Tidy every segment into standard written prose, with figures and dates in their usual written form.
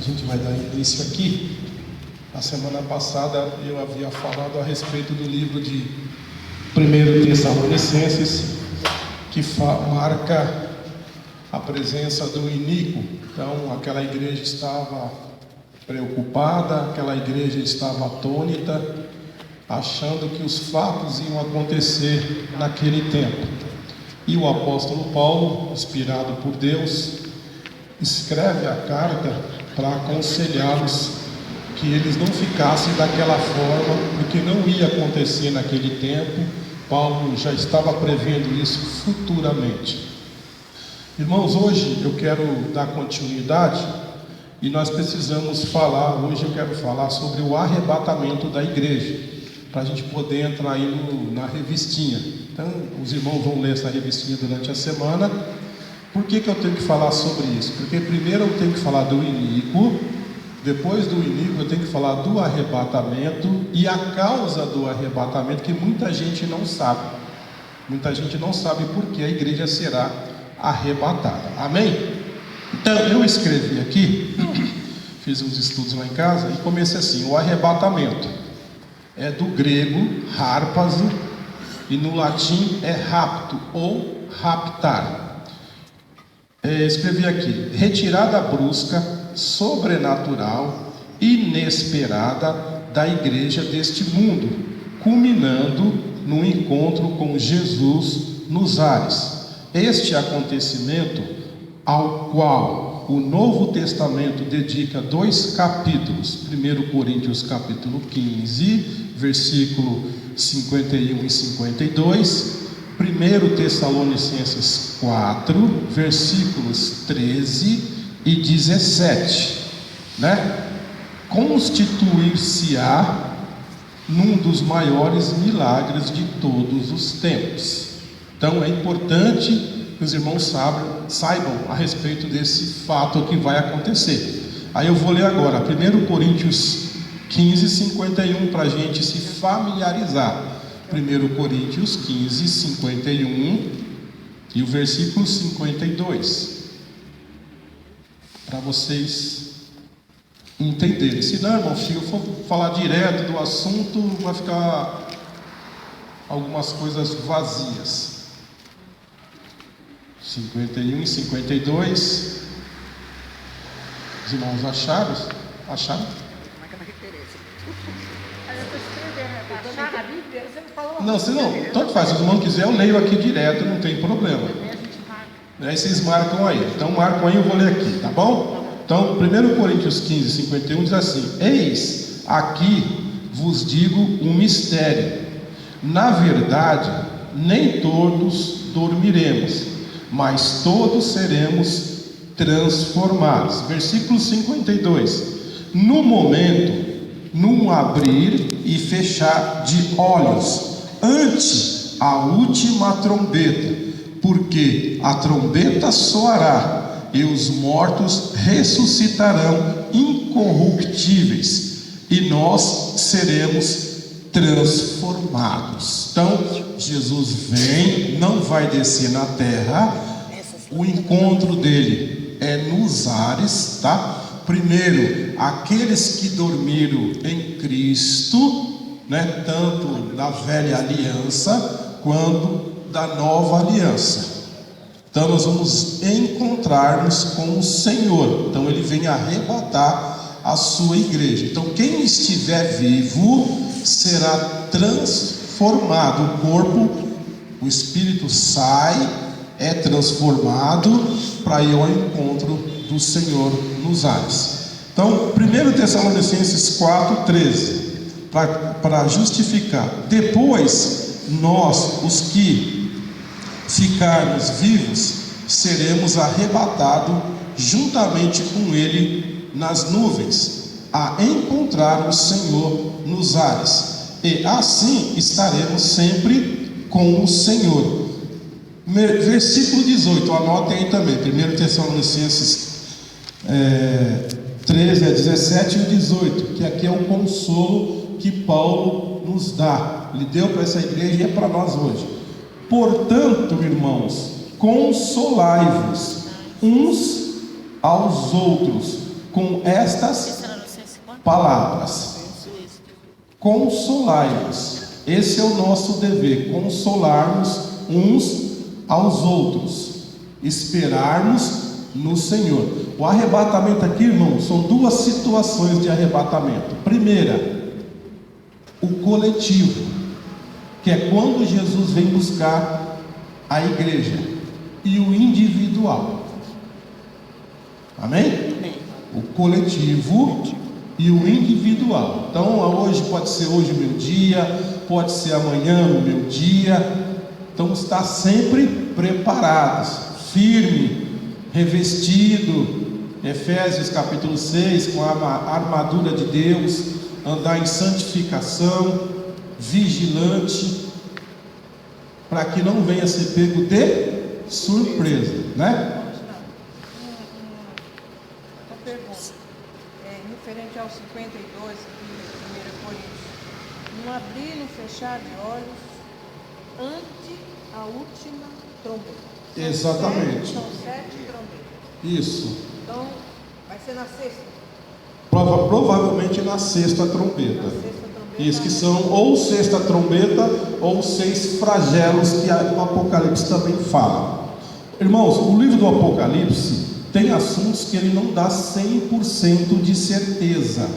gente vai dar início aqui. Na semana passada eu havia falado a respeito do livro de 1 Tessalonicenses, que marca a presença do iníquo. Então aquela igreja estava preocupada, aquela igreja estava atônita, achando que os fatos iam acontecer naquele tempo. E o apóstolo Paulo, inspirado por Deus, escreve a carta para aconselhá-los que eles não ficassem daquela forma, porque não ia acontecer naquele tempo. Paulo já estava prevendo isso futuramente. Irmãos, hoje eu quero dar continuidade e nós precisamos falar, hoje eu quero falar sobre o arrebatamento da igreja, para a gente poder entrar aí na revistinha. Então, os irmãos vão ler essa revistinha durante a semana. Por que eu tenho que falar sobre isso? Porque primeiro eu tenho que falar do iníquo, depois do iníquo eu tenho que falar do arrebatamento e a causa do arrebatamento, que muita gente não sabe. Muita gente não sabe por que a igreja será arrebatada. Amém? Então, eu escrevi aqui, fiz uns estudos lá em casa e comecei assim: o arrebatamento é do grego harpazo e no latim é rapto ou raptar. Escrevi aqui: retirada brusca, sobrenatural, inesperada da igreja deste mundo, culminando no encontro com Jesus nos ares. Este acontecimento, ao qual o Novo Testamento dedica 2 capítulos, 1 Coríntios capítulo 15, versículo 51 e 52, 1 Tessalonicenses 4, versículos 13 e 17, constituir-se-á num dos maiores milagres de todos os tempos. Então é importante que os irmãos saibam a respeito desse fato que vai acontecer. Aí eu vou ler agora 1 Coríntios 15, 51, para a gente se familiarizar. 1 Coríntios 15, 51 e o versículo 52, para vocês entenderem. Se não, irmão, se eu for falar direto do assunto, vai ficar algumas coisas vazias. 51 e 52. Os irmãos acharam? Acharam? Não, se não, tanto faz, se os irmãos quiserem, eu leio aqui direto, não tem problema. Aí vocês marcam aí. Então marcam aí, eu vou ler aqui, tá bom? Então, 1 Coríntios 15, 51 diz assim: eis, aqui vos digo um mistério. Na verdade, nem todos dormiremos, mas todos seremos transformados. Versículo 52. No momento, num abrir e fechar de olhos, ante a última trombeta, porque a trombeta soará e os mortos ressuscitarão incorruptíveis e nós seremos transformados. Então, Jesus vem, não vai descer na terra, o encontro dele é nos ares, tá? Primeiro, aqueles que dormiram em Cristo, tanto da velha aliança quanto da nova aliança. Então nós vamos encontrar-nos com o Senhor. Então ele vem arrebatar a sua igreja. Então quem estiver vivo será transformado. O corpo, o espírito sai, é transformado para ir ao encontro do Senhor nos ares. Então 1 Tessalonicenses 4, 13, para justificar: depois nós, os que ficarmos vivos, seremos arrebatados juntamente com ele nas nuvens, a encontrar o Senhor nos ares, e assim estaremos sempre com o Senhor. Versículo 18, anotem aí também, 1 Tessalonicenses 13 a 17 e o 18, que aqui é o consolo que Paulo nos dá. Ele deu para essa igreja e é para nós hoje. Portanto, irmãos, consolai-vos uns aos outros com estas palavras: consolai-vos. Esse é o nosso dever, consolarmos uns aos outros, esperarmos no Senhor. O arrebatamento aqui, irmão, são duas situações de arrebatamento. Primeira, o coletivo, que é quando Jesus vem buscar a igreja, e o individual. Amém? O coletivo e o individual. Então hoje pode ser hoje o meu dia, pode ser amanhã o meu dia. Então está sempre preparados, firme, revestido. Efésios capítulo 6, com a armadura de Deus, andar em santificação, vigilante, para que não venha ser pego de surpresa, né? Uma pergunta, referente ao 52 aqui, 1 Coríntios: não abrir e não fechar de olhos ante a última trombeta. Exatamente. São 7 trombetas. Isso. Então, vai ser na sexta? Provavelmente na sexta trombeta. Isso, que são ou sexta trombeta ou 6 flagelos, que o Apocalipse também fala. Irmãos, o livro do Apocalipse tem assuntos que ele não dá 100% de certeza.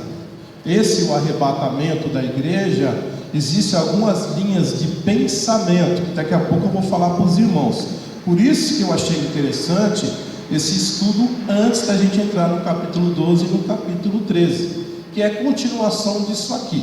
O arrebatamento da igreja, existem algumas linhas de pensamento, que daqui a pouco eu vou falar para os irmãos. Por isso que eu achei interessante esse estudo antes da gente entrar no capítulo 12 e no capítulo 13, que é a continuação disso aqui,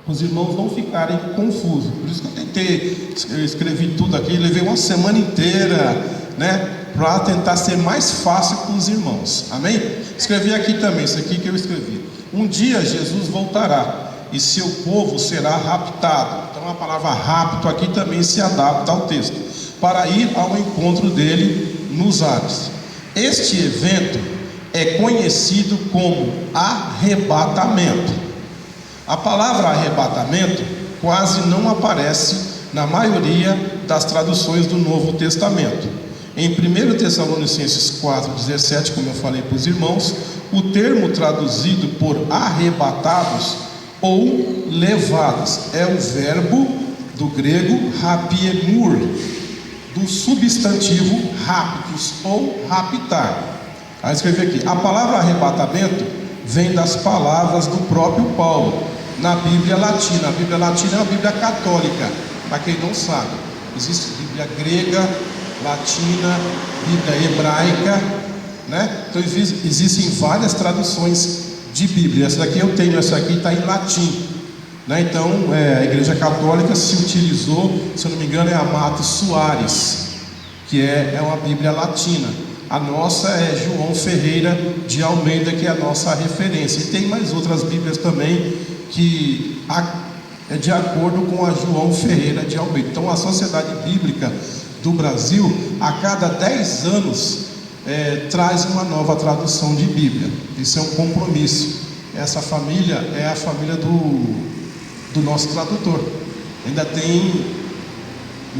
os irmãos não ficarem confusos. Por isso que eu escrevi tudo aqui, levei uma semana inteira, né, para tentar ser mais fácil para os irmãos. Amém? Escrevi aqui também, isso aqui que eu escrevi: um dia Jesus voltará e seu povo será raptado. Então a palavra rapto aqui também se adapta ao texto, para ir ao encontro dele nos ares. Este evento é conhecido como arrebatamento. A palavra arrebatamento quase não aparece na maioria das traduções do Novo Testamento. Em 1 Tessalonicenses 4,17, como eu falei para os irmãos, o termo traduzido por arrebatados ou levados é o verbo do grego rapiemur, do substantivo raptus ou raptar. Aí escrevi aqui: a palavra arrebatamento vem das palavras do próprio Paulo na Bíblia Latina. A Bíblia Latina é uma Bíblia católica, para quem não sabe. Existe Bíblia grega, latina, Bíblia hebraica, né? Então existem várias traduções de Bíblia. Essa daqui eu tenho, essa aqui está em latim, né? Então a Igreja Católica se utilizou, se eu não me engano, é a Matos Soares, que é uma Bíblia latina. A nossa é João Ferreira de Almeida, que é a nossa referência. E tem mais outras Bíblias também que é de acordo com a João Ferreira de Almeida. Então a Sociedade Bíblica do Brasil, a cada 10 anos, traz uma nova tradução de Bíblia. Isso é um compromisso. Essa família é a família do nosso tradutor. Ainda tem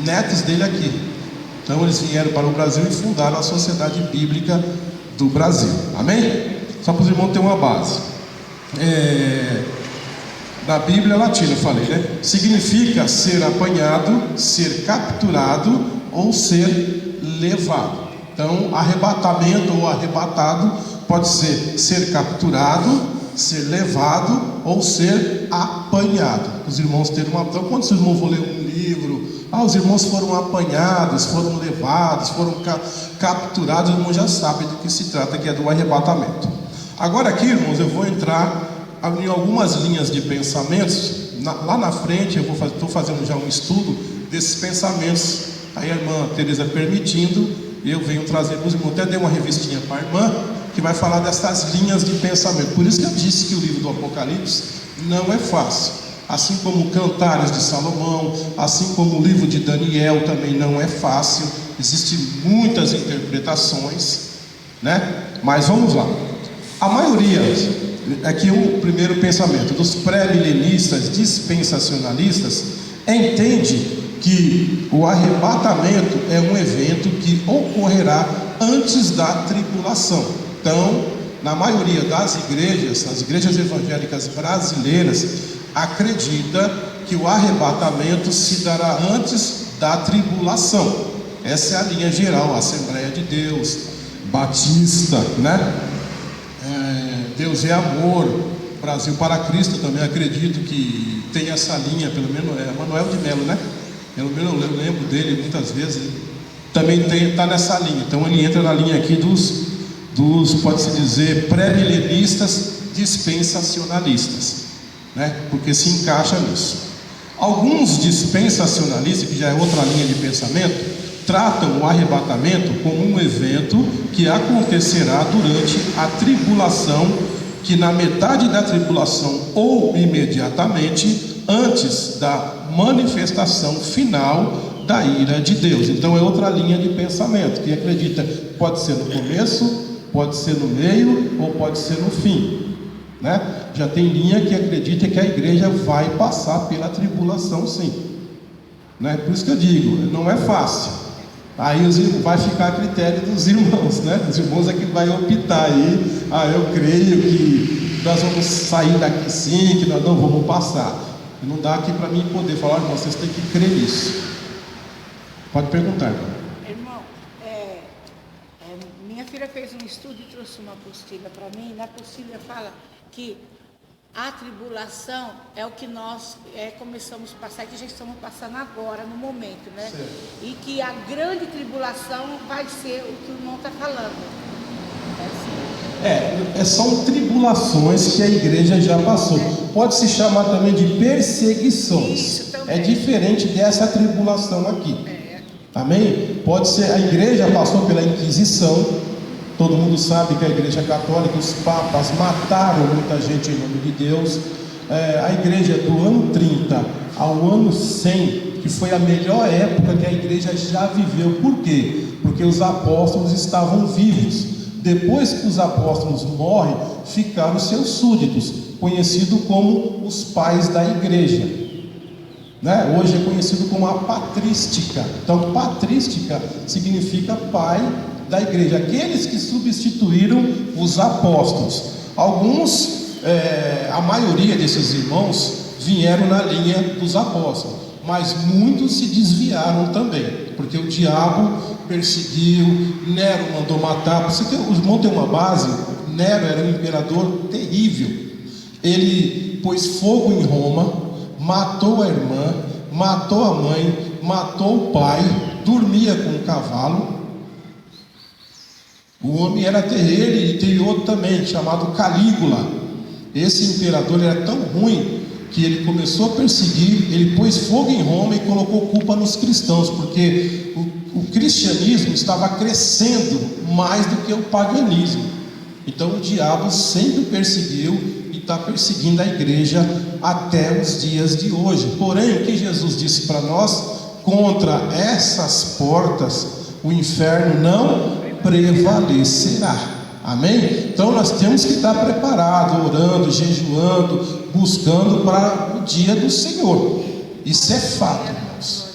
netos dele aqui. Então eles vieram para o Brasil e fundaram a Sociedade Bíblica do Brasil. Amém? Só para os irmãos terem uma base. Na Bíblia Latina, eu falei, né? Significa ser apanhado, ser capturado ou ser levado. Então, arrebatamento ou arrebatado pode ser capturado, ser levado ou ser apanhado. Os irmãos terem uma... Então, quando os irmãos vão ler um livro, os irmãos foram apanhados, foram levados, foram capturados, os irmãos já sabem do que se trata, que é do arrebatamento. Agora aqui, irmãos, eu vou entrar em algumas linhas de pensamentos. Lá na frente eu estou fazendo já um estudo desses pensamentos. Aí a irmã Teresa permitindo, eu venho trazer para os irmãos. Até dei uma revistinha para a irmã, que vai falar dessas linhas de pensamento. Por isso que eu disse que o livro do Apocalipse não é fácil. Assim como Cantares de Salomão, assim como o livro de Daniel também não é fácil. Existem muitas interpretações, né? Mas vamos lá. A maioria, aqui o primeiro pensamento, dos pré-milenistas, dispensacionalistas, entende que o arrebatamento é um evento que ocorrerá antes da tribulação. Então, na maioria das igrejas, as igrejas evangélicas brasileiras, acredita que o arrebatamento se dará antes da tribulação. Essa é a linha geral, Assembleia de Deus, Batista, né? Deus é amor, Brasil para Cristo também acredito que tem essa linha, pelo menos é Manuel de Melo, né? Pelo menos eu lembro dele muitas vezes, também está nessa linha. Então ele entra na linha aqui dos pode-se dizer, pré-milenistas dispensacionalistas, né? Porque se encaixa nisso. Alguns dispensacionalistas, que já é outra linha de pensamento, tratam o arrebatamento como um evento que acontecerá durante a tribulação, que na metade da tribulação ou imediatamente antes da manifestação final da ira de Deus. Então é outra linha de pensamento, que acredita que pode ser no começo, pode ser no meio ou pode ser no fim, né? Já tem linha que acredita que a igreja vai passar pela tribulação, sim, né? Por isso que eu digo, não é fácil. Aí vai ficar a critério dos irmãos, né? Os irmãos é que vai optar aí. Eu creio que nós vamos sair daqui sim, que nós não vamos passar. Não dá aqui para mim poder falar, irmão, vocês têm que crer nisso. Pode perguntar, irmão. Irmão, minha filha fez um estudo e trouxe uma apostila para mim. Na apostila fala que a tribulação é o que nós começamos a passar, que já estamos passando agora, no momento, né? Certo. E que a grande tribulação vai ser o que o irmão está falando. São tribulações que a igreja já passou. Pode se chamar também de perseguições. Isso também. É diferente dessa tribulação aqui. Amém? Pode ser, a igreja passou pela Inquisição. Todo mundo sabe que a igreja católica, os papas mataram muita gente em nome de Deus. A igreja do ano 30 ao ano 100, que foi a melhor época que a igreja já viveu. Por quê? Porque os apóstolos estavam vivos. Depois que os apóstolos morrem, ficaram seus súditos, conhecidos como os pais da igreja, né? Hoje é conhecido como a patrística. Então, patrística significa pai da igreja, aqueles que substituíram os apóstolos. Alguns, a maioria desses irmãos vieram na linha dos apóstolos, mas muitos se desviaram também, porque o diabo perseguiu, Nero mandou matar. Os irmãos têm uma base. Nero era um imperador terrível. Ele pôs fogo em Roma, matou a irmã, matou a mãe, matou o pai, dormia com um cavalo. O homem era terrível. E tem outro também, chamado Calígula. Esse imperador era tão ruim que ele começou a perseguir, ele pôs fogo em Roma e colocou culpa nos cristãos, porque o cristianismo estava crescendo mais do que o paganismo. Então o diabo sempre perseguiu e está perseguindo a igreja até os dias de hoje. Porém, o que Jesus disse para nós? Contra essas portas o inferno não prevalecerá. Amém? Então nós temos que estar preparados, orando, jejuando, buscando para o dia do Senhor. Isso é fato, irmãos.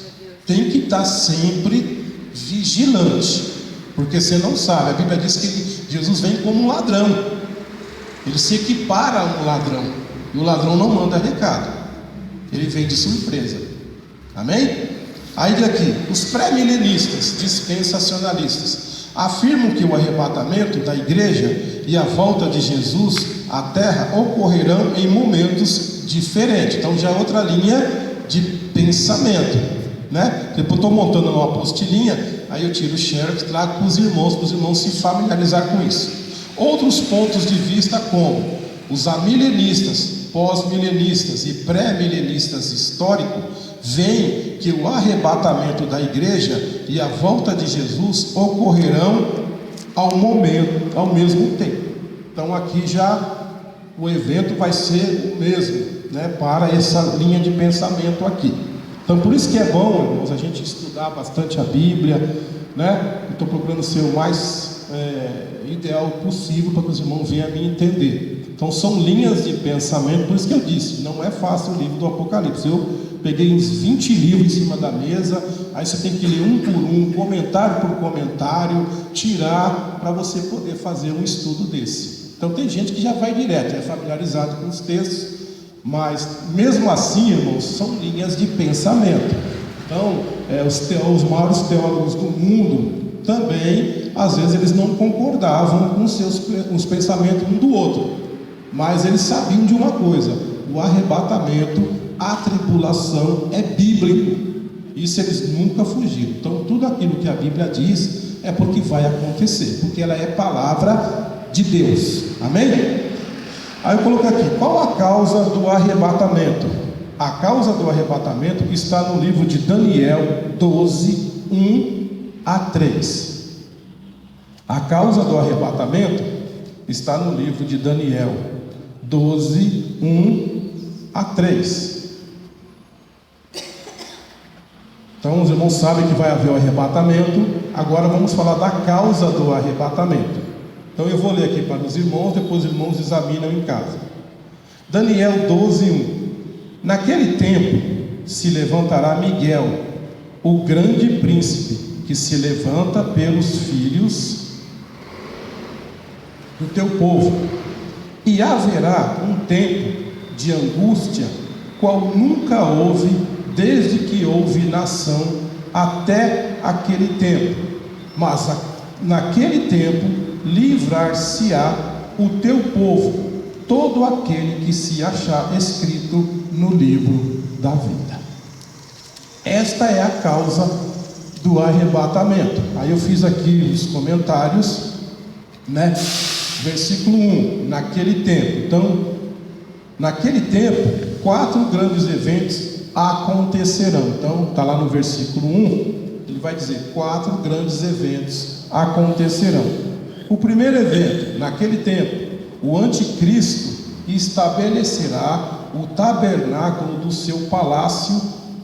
Tem que estar sempre vigilante, porque você não sabe. A Bíblia diz que Jesus vem como um ladrão. Ele se equipara a um ladrão, e o ladrão não manda recado, ele vem de surpresa. Amém? Aí daqui, os pré-milenistas, dispensacionalistas, afirmam que o arrebatamento da igreja e a volta de Jesus à terra ocorrerão em momentos diferentes. Então já é outra linha de pensamento, né? Depois eu estou montando uma apostilinha, aí eu tiro o xerox e trago para os irmãos se familiarizar com isso. Outros pontos de vista, como os amilenistas, pós-milenistas e pré-milenistas históricos, veem que o arrebatamento da igreja e a volta de Jesus ocorrerão ao mesmo tempo. Então aqui já o evento vai ser o mesmo, né, para essa linha de pensamento aqui. Então por isso que é bom, irmãos, a gente estudar bastante a Bíblia, né? Eu estou procurando ser o mais ideal possível para que os irmãos venham a me entender. Então são linhas de pensamento, por isso que eu disse, não é fácil o livro do Apocalipse. Eu peguei uns 20 livros em cima da mesa, aí você tem que ler um por um, comentário por comentário, tirar, para você poder fazer um estudo desse. Então tem gente que já vai direto, é familiarizado com os textos, mas mesmo assim, irmãos, são linhas de pensamento. Então, os maiores teólogos do mundo também, às vezes, eles não concordavam com os pensamentos um do outro, mas eles sabiam de uma coisa: o arrebatamento, a tribulação é bíblico. Isso eles nunca fugiram. Então, tudo aquilo que a Bíblia diz é porque vai acontecer, porque ela é palavra de Deus. Amém? Aí eu coloquei aqui: qual a causa do arrebatamento? A causa do arrebatamento está no livro de Daniel 12, 1 a 3. A causa do arrebatamento está no livro de Daniel 12, 1 a 3. Então os irmãos sabem que vai haver o arrebatamento. Agora vamos falar da causa do arrebatamento. Então eu vou ler aqui para os irmãos, depois os irmãos examinam em casa. Daniel 12, 1. Naquele tempo se levantará Miguel, o grande príncipe, que se levanta pelos filhos do teu povo, e haverá um tempo de angústia, qual nunca houve desde que houve nação até aquele tempo. Mas naquele tempo livrar-se-á o teu povo, todo aquele que se achar escrito no livro da vida. Esta é a causa do arrebatamento. Aí eu fiz aqui os comentários, né? Versículo 1, naquele tempo. Então, naquele tempo, 4 grandes eventos acontecerão. Então, está lá no versículo 1, ele vai dizer: 4 grandes eventos acontecerão. O primeiro evento, naquele tempo, o anticristo estabelecerá o tabernáculo do seu palácio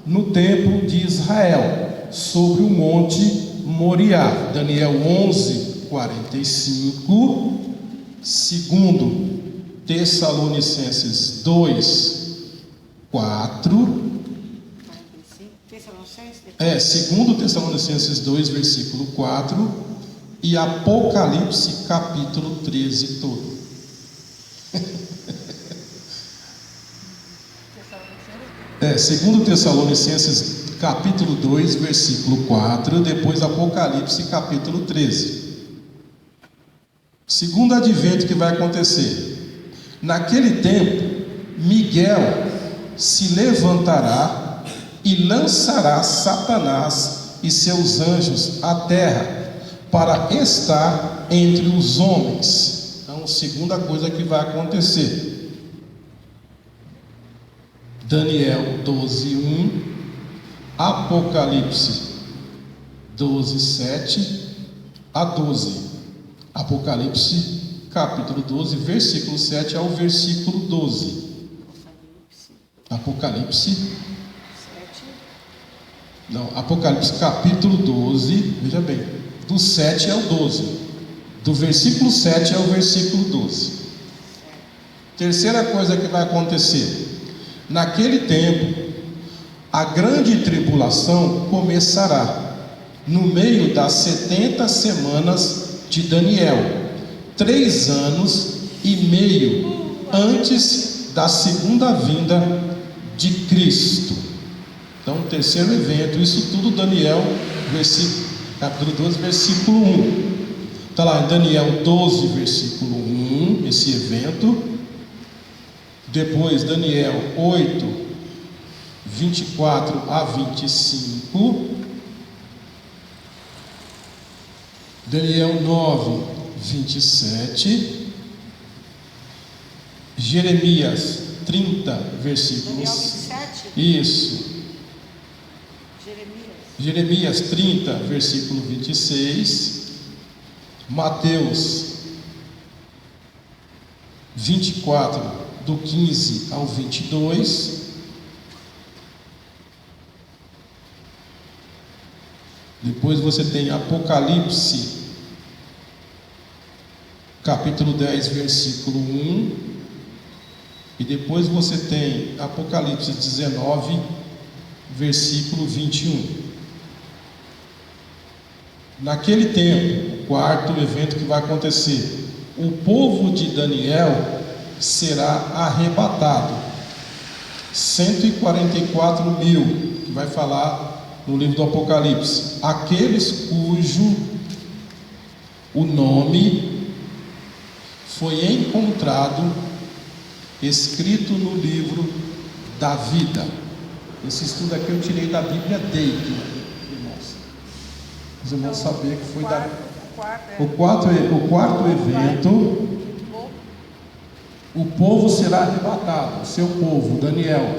no templo de Israel, sobre o monte Moriá. Daniel 11, 45. Segundo Tessalonicenses 2, 4. Segundo Tessalonicenses 2, versículo 4. E Apocalipse capítulo 13 todo. Segundo Tessalonicenses capítulo 2, versículo 4, depois Apocalipse capítulo 13. Segundo advento que vai acontecer. Naquele tempo, Miguel se levantará e lançará Satanás e seus anjos à terra, para estar entre os homens. Então, segunda coisa que vai acontecer. Daniel 12, 1, Apocalipse 12, 7 a 12. Apocalipse capítulo 12, versículo 7 ao versículo 12. Apocalipse capítulo 12, veja bem, do 7 ao 12. Do versículo 7 ao versículo 12. Terceira coisa que vai acontecer. Naquele tempo, a grande tribulação começará no meio das 70 semanas de Daniel, 3 anos e meio antes da segunda vinda de Cristo. Então, terceiro evento, isso tudo Daniel, capítulo 12, versículo 1. Está lá em Daniel 12, versículo 1, esse evento. Depois Daniel 8, 24 a 25. Daniel 9, 27. Jeremias 30, versículos. Daniel 27? Isso. Jeremias 30, versículo 26. Mateus 24, do 15 ao 22. Depois você tem Apocalipse, capítulo 10, versículo 1. E depois você tem Apocalipse 19, versículo 21. Naquele tempo, o quarto evento que vai acontecer. o povo de Daniel será arrebatado. 144 mil, que vai falar no livro do Apocalipse, aqueles cujo o nome foi encontrado escrito no livro da vida. Esse estudo aqui eu tirei da Bíblia Dake, irmãos. Os irmãos saber que foi o quarto evento. O povo será arrebatado, o seu povo, Daniel.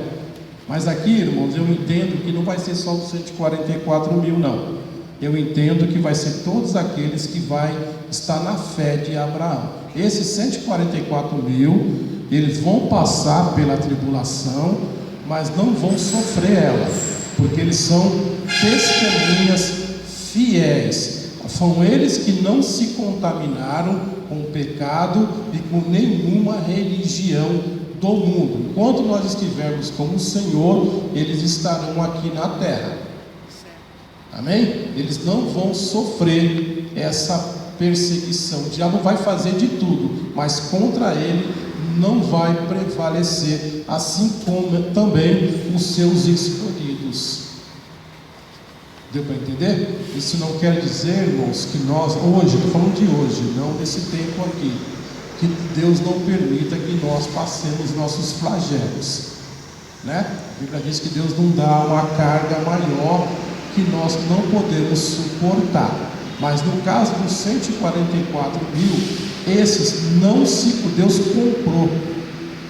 Mas aqui, irmãos, eu entendo que não vai ser só os 144 mil, não. Eu entendo que vai ser todos aqueles que vai estar na fé de Abraão. Esses 144 mil, eles vão passar pela tribulação, mas não vão sofrer ela, porque eles são testemunhas fiéis. São eles que não se contaminaram com o pecado e com nenhuma religião do mundo. Enquanto nós estivermos com o Senhor, eles estarão aqui na terra. Amém? Eles não vão sofrer essa perseguição. O diabo vai fazer de tudo, mas contra ele não vai prevalecer, assim como também os seus escolhidos. Deu para entender? Isso não quer dizer, irmãos, que nós, hoje, estou falando de hoje, não desse tempo aqui, que Deus não permita que nós passemos nossos flagelos, né? A Bíblia diz que Deus não dá uma carga maior que nós não podemos suportar. Mas no caso dos 144 mil, esses não se, Deus comprou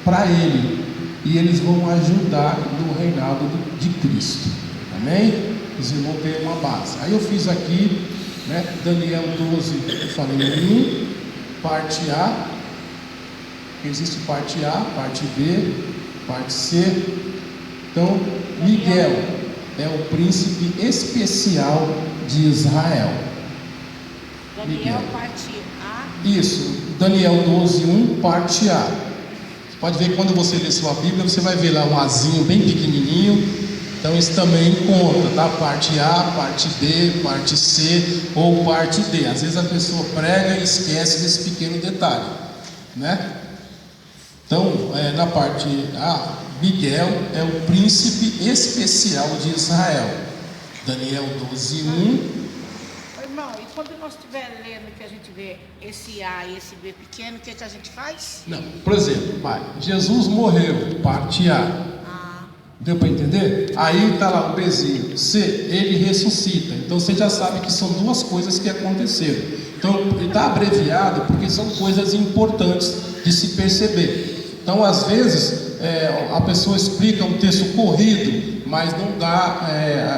para ele, e eles vão ajudar no reinado de Cristo. Amém? Os irmãos têm uma base. Aí eu fiz aqui, né, Daniel 12, eu falei 1, parte A. Existe parte A, parte B, parte C. Então, Miguel é o príncipe especial de Israel. Daniel, parte A. Isso, Daniel 12, 1, parte A. Você pode ver que quando você lê sua Bíblia, você vai ver lá um Azinho bem pequenininho. Então isso também conta, tá? Parte A, parte B, parte C ou parte D. Às vezes a pessoa prega e esquece desse pequeno detalhe, né? Então, na parte A, Miguel é o príncipe especial de Israel. Daniel 12, 1. Irmão, e quando nós estiver lendo que a gente vê esse A e esse B pequeno, o que a gente faz? Não, por exemplo, Jesus morreu, parte A. Deu para entender? Aí está lá o Bzinho. C, ele ressuscita. Então você já sabe que são duas coisas que aconteceram. Então está abreviado porque são coisas importantes de se perceber. Então às vezes a pessoa explica um texto corrido, mas não dá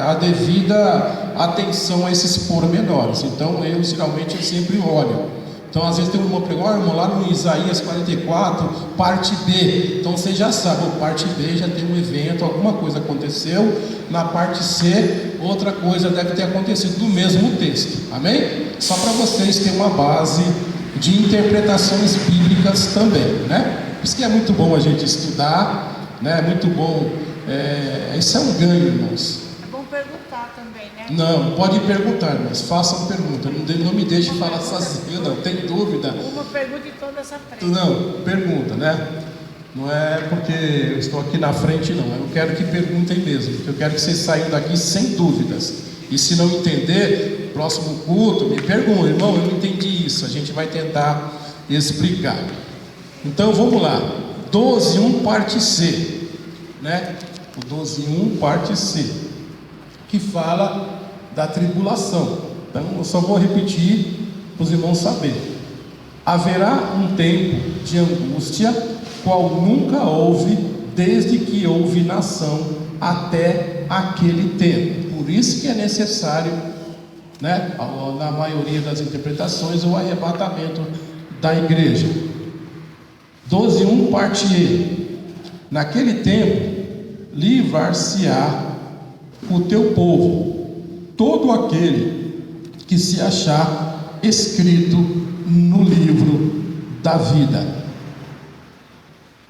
a devida atenção a esses pormenores. Então eu geralmente sempre olho. Então às vezes tem uma pergunta, irmão, lá no Isaías 44, parte B. Então você já sabe, parte B já tem um evento, alguma coisa aconteceu. Na parte C, outra coisa deve ter acontecido no mesmo texto. Amém? Só para vocês terem uma base de interpretações bíblicas também, né? Por isso que é muito bom a gente estudar, né? É muito bom. Isso é um ganho, irmãos. É bom perguntar também, né? Não, pode perguntar, mas façam pergunta. Não me deixe falar sozinho, não. Tem dúvida? Uma pergunta em toda essa frente. Não, pergunta, né? Não é porque eu estou aqui na frente, não. Eu quero que perguntem mesmo. Eu quero que vocês saiam daqui sem dúvidas. E se não entender, próximo culto, me pergunta, irmão, eu não entendi isso. A gente vai tentar explicar. Então vamos lá. 12, 1, parte C, né? O 12, 1, parte C, que fala da tribulação. Então eu só vou repetir para os irmãos saberem. Haverá um tempo de angústia, qual nunca houve desde que houve nação até aquele tempo. Por isso que é necessário, né, na maioria das interpretações, o arrebatamento da igreja. 12, 1, parte E. Naquele tempo livrar-se-á o teu povo, todo aquele que se achar escrito no livro da vida.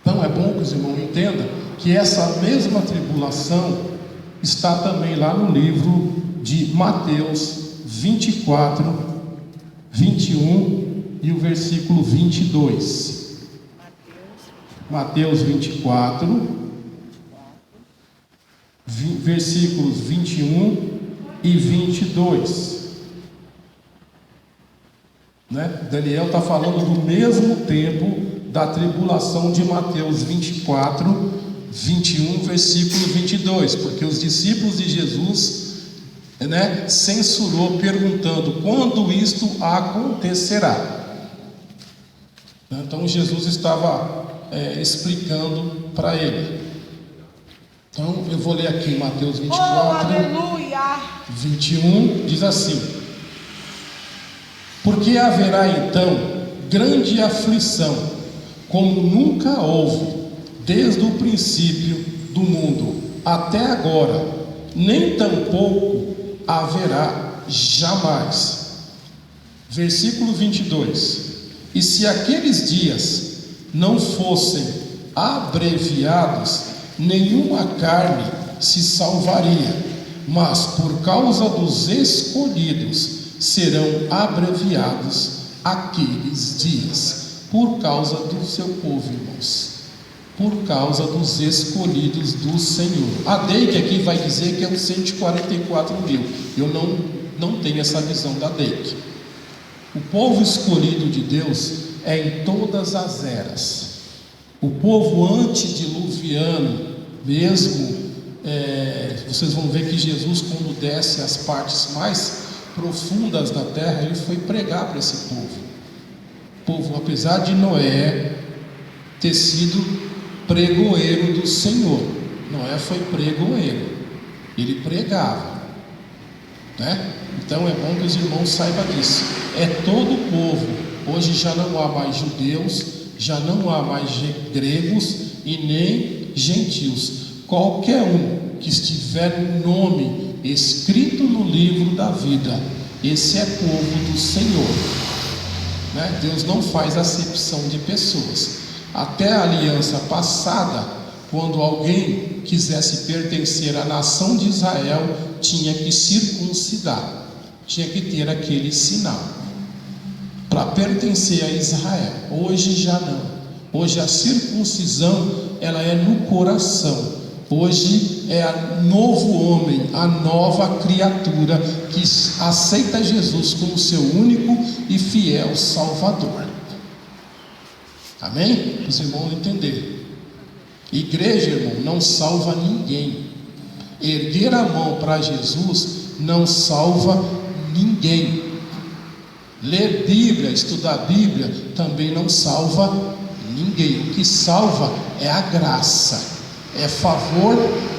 Então é bom que os irmãos entendam que essa mesma tribulação está também lá no livro de Mateus 24, 21 e o versículo 22. Mateus 24, versículos 21 e 22. Daniel está falando do mesmo tempo da tribulação de Mateus 24, 21, versículo 22, porque os discípulos de Jesus censurou perguntando quando isto acontecerá. Então Jesus estava explicando para ele. Então eu vou ler aqui Mateus 24, 21, diz assim: porque haverá então grande aflição, como nunca houve desde o princípio do mundo até agora, nem tampouco haverá jamais. Versículo 22. E se aqueles dias não fossem abreviados, nenhuma carne se salvaria, mas por causa dos escolhidos serão abreviados aqueles dias, por causa do seu povo, irmãos, por causa dos escolhidos do Senhor. A DEIC aqui vai dizer que é uns 144 mil. Eu não tenho essa visão da DEIC. O povo escolhido de Deus é em todas as eras. O povo antediluviano, mesmo, vocês vão ver que Jesus, quando desce as partes mais profundas da terra, ele foi pregar para esse povo. O povo, apesar de Noé ter sido pregoeiro do Senhor, Noé foi pregoeiro, ele pregava, Então é bom que os irmãos saibam disso. É todo o povo. Hoje já não há mais judeus, já não há mais gregos e nem gentios. Qualquer um que estiver um nome escrito no livro da vida, esse é povo do Senhor. Deus não faz acepção de pessoas. Até a aliança passada, quando alguém quisesse pertencer à nação de Israel, tinha que circuncidar, tinha que ter aquele sinal para pertencer a Israel. Hoje já não. Hoje a circuncisão, ela é no coração. Hoje é o novo homem, a nova criatura que aceita Jesus como seu único e fiel Salvador. Amém? Os irmãos entenderem. Igreja, irmão, não salva ninguém. Erguer a mão para Jesus não salva ninguém. Ler Bíblia, estudar Bíblia também não salva ninguém. O que salva é a graça, é favor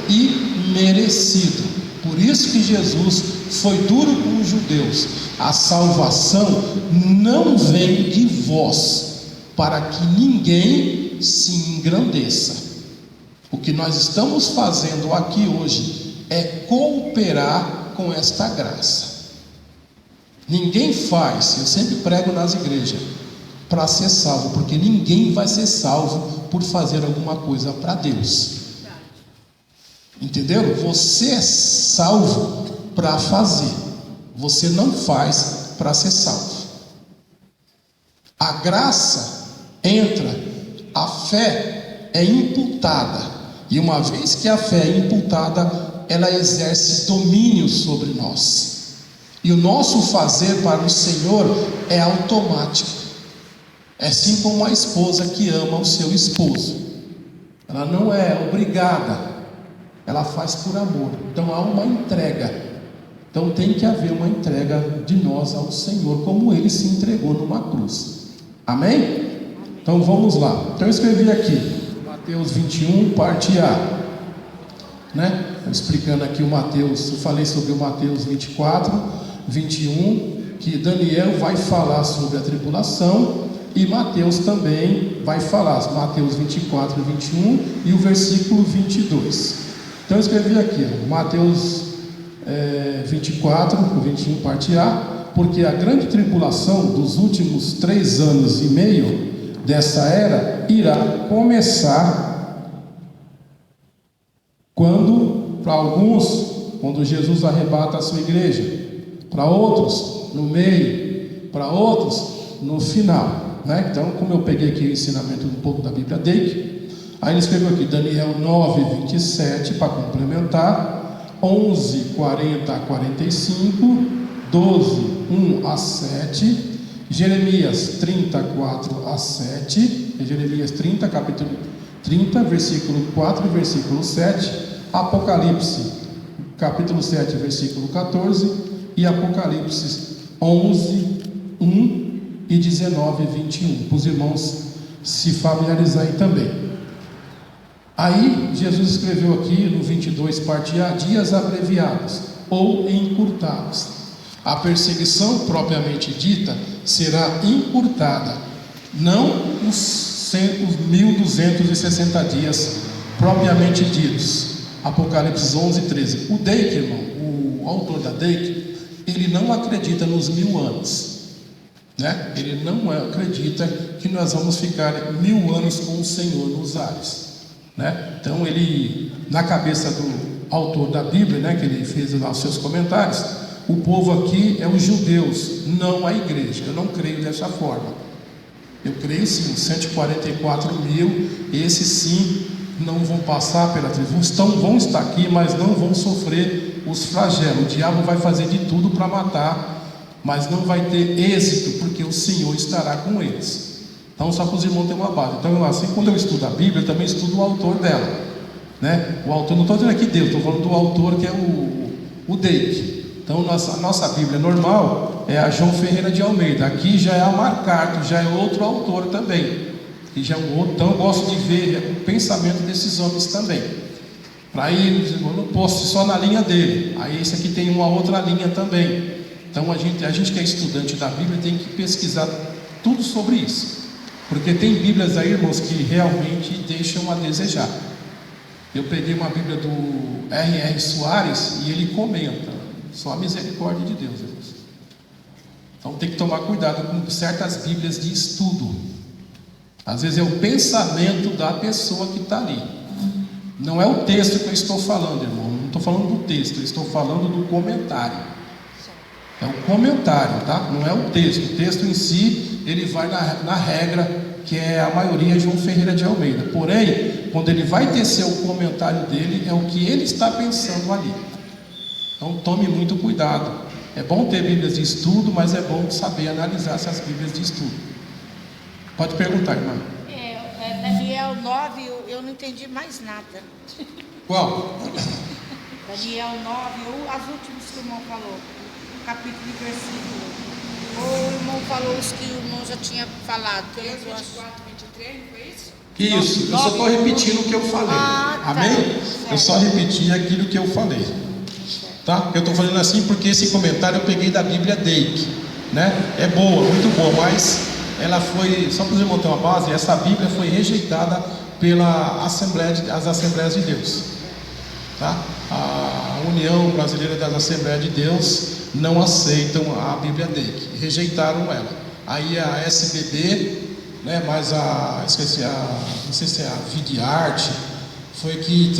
imerecido. Por isso que Jesus foi duro com os judeus. A salvação não vem de vós, para que ninguém se engrandeça. O que nós estamos fazendo aqui hoje é cooperar com esta graça. Ninguém faz, eu sempre prego nas igrejas, para ser salvo, porque ninguém vai ser salvo por fazer alguma coisa para Deus. Entenderam? Você é salvo para fazer, você não faz para ser salvo. A graça entra, a fé é imputada, e uma vez que a fé é imputada, ela exerce domínio sobre nós, e o nosso fazer para o Senhor é automático. É assim como a esposa que ama o seu esposo, ela não é obrigada, ela faz por amor. Então há uma entrega. Então tem que haver uma entrega de nós ao Senhor, como Ele se entregou numa cruz. Amém? Então vamos lá. Então eu escrevi aqui Mateus 21, parte A, explicando aqui o Mateus. Eu falei sobre o Mateus 24, 21, que Daniel vai falar sobre a tribulação, e Mateus também vai falar, Mateus 24, 21 e o versículo 22. Então eu escrevi aqui, Mateus 24, 21, parte A, porque a grande tribulação dos últimos 3 anos e meio dessa era irá começar quando, para alguns, quando Jesus arrebata a sua igreja, para outros no meio, para outros no final, né? Então, como eu peguei aqui o ensinamento um pouco da Bíblia Dake, aí ele escreveu aqui Daniel 9:27 para complementar, 11:40 a 45, 12:1 a 7, Jeremias 34 a 7, Jeremias 30, capítulo 30, versículo 4 e versículo 7, Apocalipse, capítulo 7, versículo 14, e Apocalipse 11, 1 e 19, 21, para os irmãos se familiarizarem também. Aí, Jesus escreveu aqui no 22, parte A, dias abreviados ou encurtados. A perseguição propriamente dita será encurtada, não os 1260 dias propriamente ditos. Apocalipse 11, 13. O Dake, irmão, o autor da Dake, ele não acredita nos 1000 anos, né? Ele não acredita que nós vamos ficar 1000 anos com o Senhor nos ares, né? Então ele, na cabeça do autor da Bíblia, né, que ele fez lá os seus comentários, o povo aqui é os judeus, não a igreja. Eu não creio dessa forma. Eu creio sim, os 144 mil, esses sim não vão passar pela tribulação, vão estar aqui, mas não vão sofrer os flagelos. O diabo vai fazer de tudo para matar, mas não vai ter êxito, porque o Senhor estará com eles. Então, só para os irmãos terem uma base. Então, assim, quando eu estudo a Bíblia, eu também estudo o autor dela, né? O autor, não estou dizendo aqui Deus, estou falando do autor que é o Dake. Então, a nossa Bíblia normal é a João Ferreira de Almeida. Aqui já é a Marcarto, já é outro autor também. E já é um outro. Então, eu gosto de ver o pensamento desses homens também. Para eles, eu não posso ir só na linha dele. Aí, esse aqui tem uma outra linha também. Então, a gente que é estudante da Bíblia tem que pesquisar tudo sobre isso. Porque tem Bíblias aí, irmãos, que realmente deixam a desejar. Eu peguei uma Bíblia do R.R. Soares e ele comenta. Só a misericórdia de Deus, irmãos. Então tem que tomar cuidado com certas Bíblias de estudo. Às vezes é o pensamento da pessoa que está ali. Não é o texto que eu estou falando, irmão. Não estou falando do texto, eu estou falando do comentário. É o comentário, tá? Não é o texto. O texto em si, ele vai na regra, que é a maioria João Ferreira de Almeida. Porém, quando ele vai tecer o comentário dele, é o que ele está pensando ali. Então tome muito cuidado. É bom ter Bíblias de estudo, mas é bom saber analisar essas Bíblias de estudo. Pode perguntar, irmã. Daniel 9, eu não entendi mais nada. Qual? Daniel 9, as últimas que o irmão falou, capítulo e versículo. O irmão falou os que o irmão já tinha falado. 24, 23, não foi isso? Isso, eu só estou repetindo o que eu falei. Amém? Certo. Eu só repeti aquilo que eu falei. Tá? Eu estou falando assim porque esse comentário eu peguei da Bíblia Dake, né? É boa, muito boa, mas ela foi, só para os irmãos terem uma base, essa Bíblia foi rejeitada as Assembleias de Deus, tá? A União Brasileira das Assembleias de Deus não aceitam a Bíblia Dake, rejeitaram ela. Aí a SBB, né, mas não sei se é a Vidiarte, foi que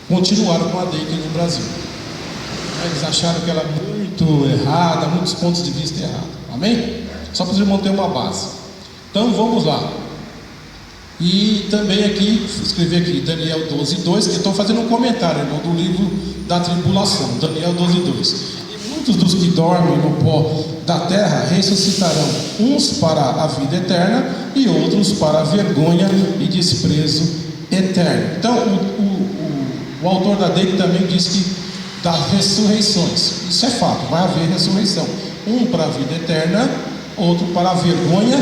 continuaram com a Dake no Brasil. Eles acharam que ela era muito errada, muitos pontos de vista errados. Amém? Só para os irmãos terem uma base. Então vamos lá. E também aqui, escrevi aqui Daniel 12:2, que estou fazendo um comentário, irmão, do livro da tribulação, Daniel 12:2. E muitos dos que dormem no pó da terra ressuscitarão, uns para a vida eterna e outros para a vergonha e desprezo eterno. Então o autor da Dake também diz que das ressurreições, isso é fato, vai haver ressurreição, um para a vida eterna, outro para a vergonha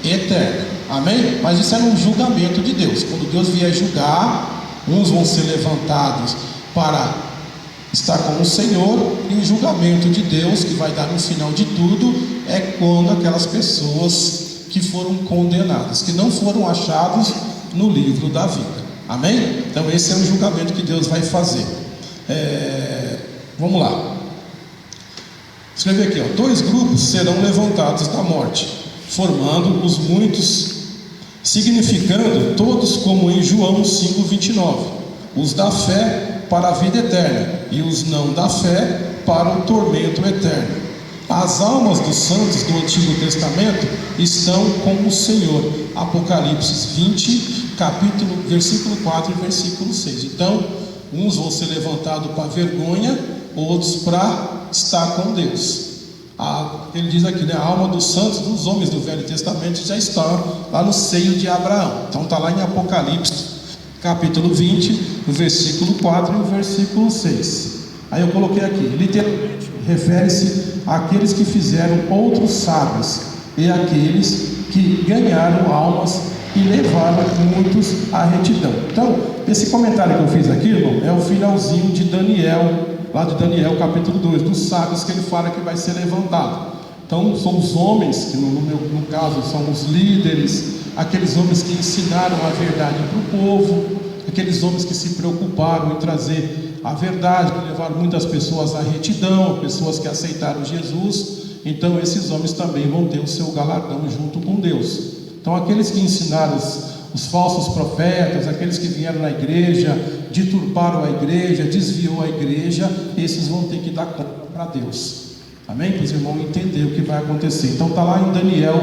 eterna. Amém? Mas isso é um julgamento de Deus. Quando Deus vier julgar, uns vão ser levantados para estar com o Senhor, e o julgamento de Deus, que vai dar no final de tudo, é quando aquelas pessoas que foram condenadas, que não foram achados no livro da vida. Amém? Então esse é o julgamento que Deus vai fazer. Vamos lá. Escrever aqui, ó. 2 grupos serão levantados da morte, formando os muitos, significando todos como em João 5:29, os da fé para a vida eterna e os não da fé para o tormento eterno. As almas dos santos do Antigo Testamento estão com o Senhor. Apocalipse 20, versículo 4 e versículo 6. Então, uns vão ser levantados para vergonha, outros para estar com Deus. Ele diz aqui, né? A alma dos santos, dos homens do Velho Testamento já está lá no seio de Abraão. Então está lá em Apocalipse, capítulo 20, o versículo 4 e o versículo 6. Aí eu coloquei aqui, literalmente, refere-se àqueles que fizeram outros sábios e àqueles que ganharam almas e levaram muitos à retidão. Então, esse comentário que eu fiz aqui, irmão, é o finalzinho de Daniel, lá de Daniel capítulo 2, dos sábios que ele fala que vai ser levantado. Então são os homens, que no caso são os líderes, aqueles homens que ensinaram a verdade para o povo, aqueles homens que se preocuparam em trazer a verdade, que levaram muitas pessoas à retidão, pessoas que aceitaram Jesus. Então esses homens também vão ter o seu galardão junto com Deus. Então aqueles que ensinaram os falsos profetas, aqueles que vieram na igreja, deturparam a igreja, desviou a igreja, esses vão ter que dar conta para Deus. Amém? Para os irmãos entenderem o que vai acontecer. Então está lá em Daniel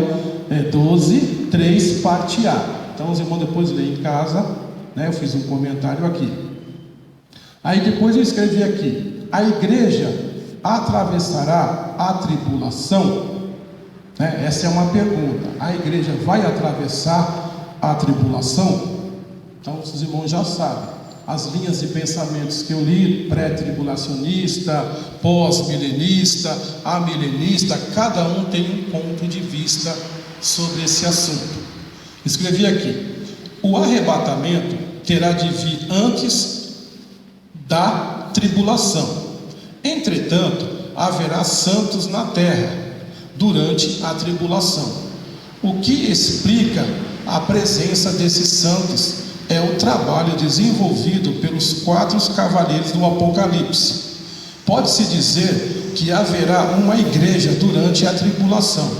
12, 3, parte A. Então os irmãos depois leem em casa, né? Eu fiz um comentário aqui. Aí depois eu escrevi aqui: a igreja atravessará a tribulação? Né? Essa é uma pergunta. A igreja vai atravessar a tribulação? Então os irmãos já sabem as linhas de pensamentos que eu li: pré-tribulacionista, pós-milenista, amilenista. Cada um tem um ponto de vista sobre esse assunto. Escrevi aqui: o arrebatamento terá de vir antes da tribulação. Entretanto, haverá santos na terra durante a tribulação. O que explica a presença desses santos é o trabalho desenvolvido pelos 4 cavaleiros do Apocalipse. Pode-se dizer que haverá uma igreja durante a tribulação.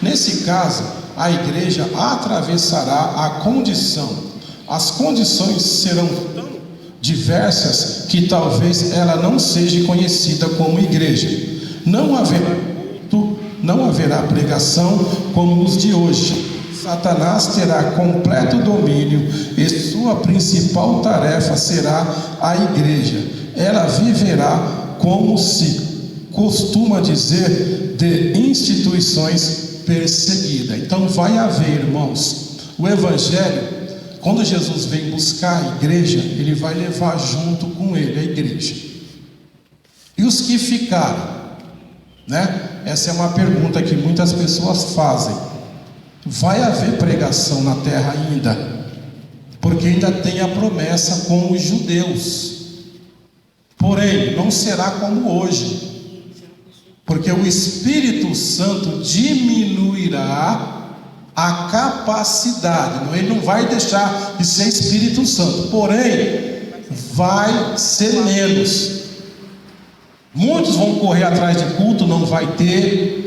Nesse caso, a igreja atravessará a condição. As condições serão tão diversas que talvez ela não seja conhecida como igreja. Não haverá culto, não haverá pregação como os de hoje. Satanás terá completo domínio e sua principal tarefa será a igreja. Ela viverá, como se costuma dizer, de instituições perseguidas. Então vai haver, irmãos, o evangelho, quando Jesus vem buscar a igreja, ele vai levar junto com ele a igreja. E os que ficaram, né? Essa é uma pergunta que muitas pessoas fazem. Vai haver pregação na terra ainda? Porque ainda tem a promessa com os judeus. Porém, não será como hoje, porque o Espírito Santo diminuirá a capacidade. Ele não vai deixar de ser Espírito Santo, porém vai ser menos. Muitos vão correr atrás de culto, não vai ter.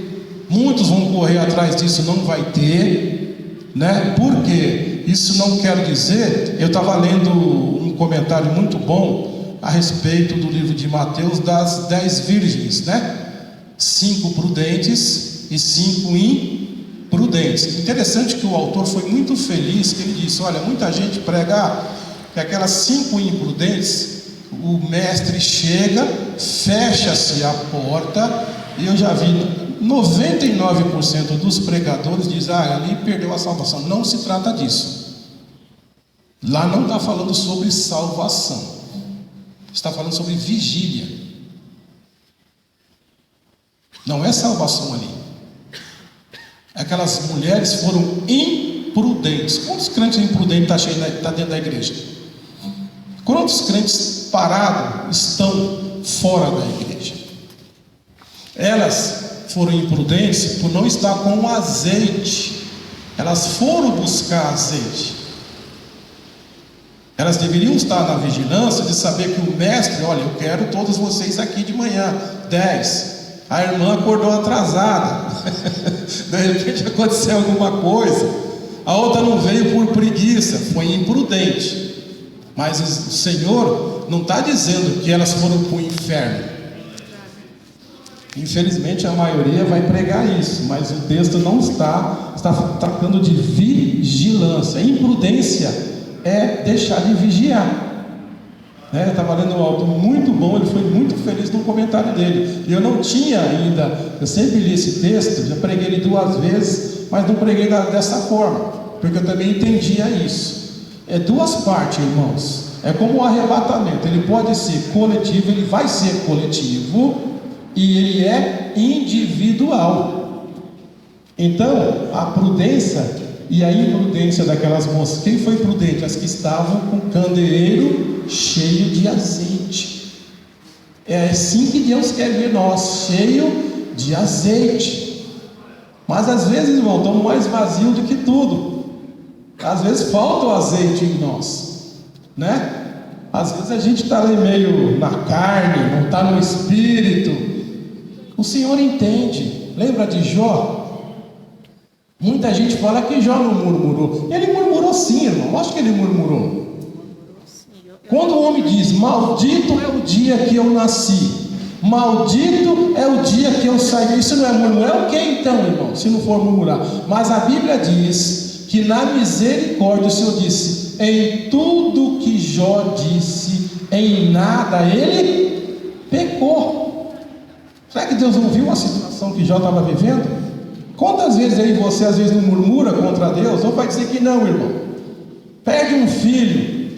Muitos vão correr atrás disso, não vai ter, né? Por quê? Isso não quer dizer. Eu estava lendo um comentário muito bom a respeito do livro de Mateus, das 10 virgens, né? 5 prudentes e 5 imprudentes. Interessante que o autor foi muito feliz, que ele disse: olha, muita gente prega que aquelas 5 imprudentes, o mestre chega, fecha-se a porta, e eu já vi 99% dos pregadores dizem: ali perdeu a salvação. Não se trata disso. Lá não está falando sobre salvação, está falando sobre vigília. Não é salvação ali. Aquelas mulheres foram imprudentes. Quantos crentes imprudentes está dentro da igreja? Quantos crentes parados estão fora da igreja? Elas foram imprudentes por não estar com azeite. Elas foram buscar azeite. Elas deveriam estar na vigilância de saber que o mestre: olha, eu quero todos vocês aqui de manhã, 10. A irmã acordou atrasada, de repente aconteceu alguma coisa, a outra não veio por preguiça, foi imprudente. Mas o Senhor não está dizendo que elas foram para o inferno. Infelizmente a maioria vai pregar isso, mas o texto não está tratando de vigilância. Imprudência é deixar de vigiar. Eu estava lendo um autor muito bom, ele foi muito feliz no comentário dele. E eu não tinha ainda, eu sempre li esse texto, já preguei ele 2 vezes, mas não preguei dessa forma, porque eu também entendia isso. É 2 partes, irmãos. É como o arrebatamento, ele pode ser coletivo, ele vai ser coletivo, e ele é individual. Então, a prudência e a imprudência daquelas moças, quem foi prudente? As que estavam com o candeeiro cheio de azeite. É assim que Deus quer ver nós, cheio de azeite. Mas às vezes, irmão, estamos mais vazios do que tudo. Às vezes falta o azeite em nós, né? Às vezes a gente está ali meio na carne, não está no espírito. O Senhor entende. Lembra de Jó? Muita gente fala que Jó não murmurou. Ele murmurou sim, irmão. Acho que ele murmurou. Quando o homem diz: maldito é o dia que eu nasci, maldito é o dia que eu saí, isso não é murmurar? É o que então, irmão? Se não for murmurar. Mas a Bíblia diz que na misericórdia o Senhor disse: em tudo que Jó disse, em nada ele pecou. Será que Deus não viu a situação que Jó estava vivendo? Quantas vezes aí você às vezes não murmura contra Deus? Ou vai dizer que não, irmão? Perde um filho,